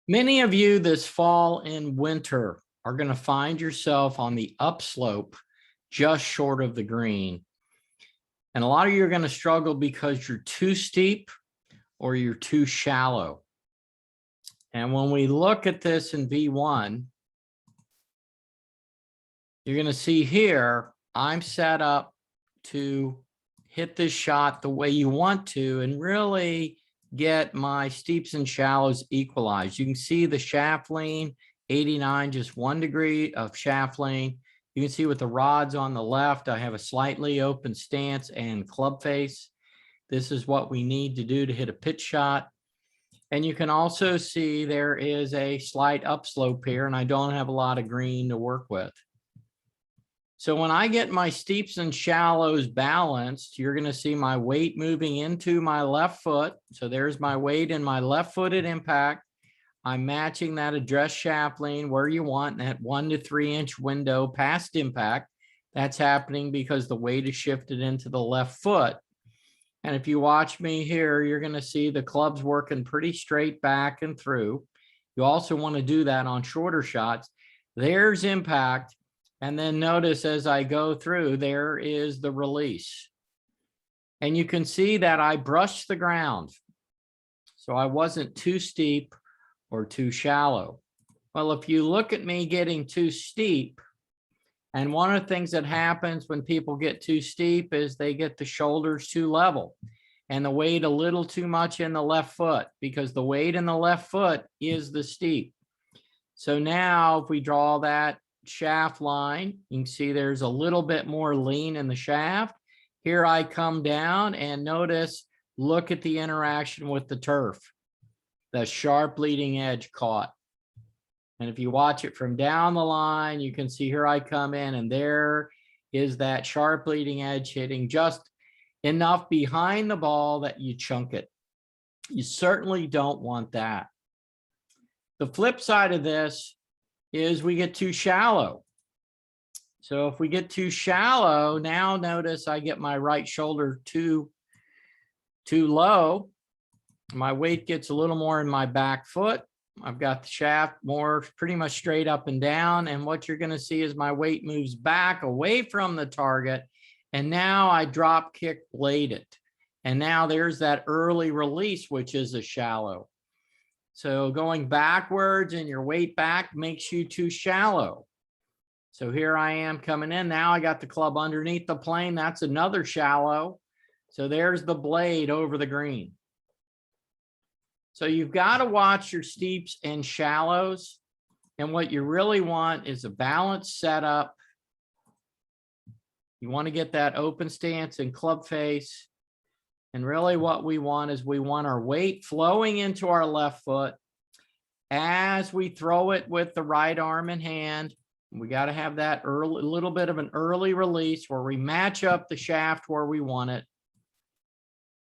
Many of you this fall and winter are going to find yourself on the upslope just short of the green. And a lot of you are going to struggle because you're too steep or you're too shallow. And when we look at this in V1, you're going to see here, I'm set up to hit this shot the way you want to and really get my steeps and shallows equalized. You can see the shaft lean, 89, just 1 degree of shaft lean. You can see with the rods on the left, I have a slightly open stance and club face. This is what we need to do to hit a pitch shot. And you can also see there is a slight upslope here, and I don't have a lot of green to work with. So when I get my steeps and shallows balanced, you're going to see my weight moving into my left foot. So there's my weight in my left-footed impact. I'm matching that address shaft lean where you want, in that 1 to 3 inch window past impact. That's happening because the weight is shifted into the left foot. And if you watch me here, you're going to see the club's working pretty straight back and through. You also want to do that on shorter shots. There's impact. And then notice as I go through, there is the release. And you can see that I brushed the ground. So I wasn't too steep or too shallow. Well, if you look at me getting too steep, and one of the things that happens when people get too steep is they get the shoulders too level and the weight a little too much in the left foot, because the weight in the left foot is the steep. So now if we draw that shaft line, you can see there's a little bit more lean in the shaft. Here I come down and notice, look at the interaction with the turf. The sharp leading edge caught. And if you watch it from down the line, you can see here I come in and there is that sharp leading edge hitting just enough behind the ball that you chunk it. You certainly don't want that. The flip side of this is we get too shallow. So if we get too shallow, now notice I get my right shoulder too low. My weight gets a little more in my back foot. I've got the shaft more pretty much straight up and down. And what you're going to see is my weight moves back away from the target. And now I drop kick blade it. And now there's that early release, which is a shallow. So going backwards and your weight back makes you too shallow. So here I am coming in. Now I got the club underneath the plane. That's another shallow. So there's the blade over the green. So you've got to watch your steeps and shallows. And what you really want is a balanced setup. You want to get that open stance and club face. And really what we want is we want our weight flowing into our left foot as we throw it with the right arm and hand. We got to have that early, little bit of an early release where we match up the shaft where we want it.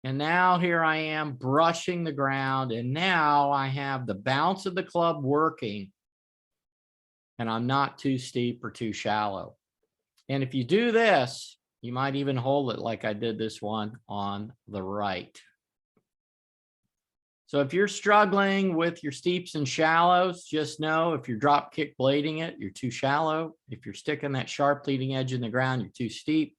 And now here I am brushing the ground, and now I have the bounce of the club working, and I'm not too steep or too shallow. And if you do this, you might even hold it like I did this one on the right. So if you're struggling with your steeps and shallows, just know if you're drop kick blading it, you're too shallow. If you're sticking that sharp leading edge in the ground, you're too steep.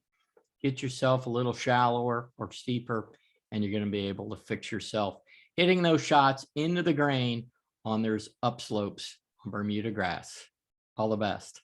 Get yourself a little shallower or steeper, and you're going to be able to fix yourself hitting those shots into the grain on those upslopes on Bermuda grass. All the best.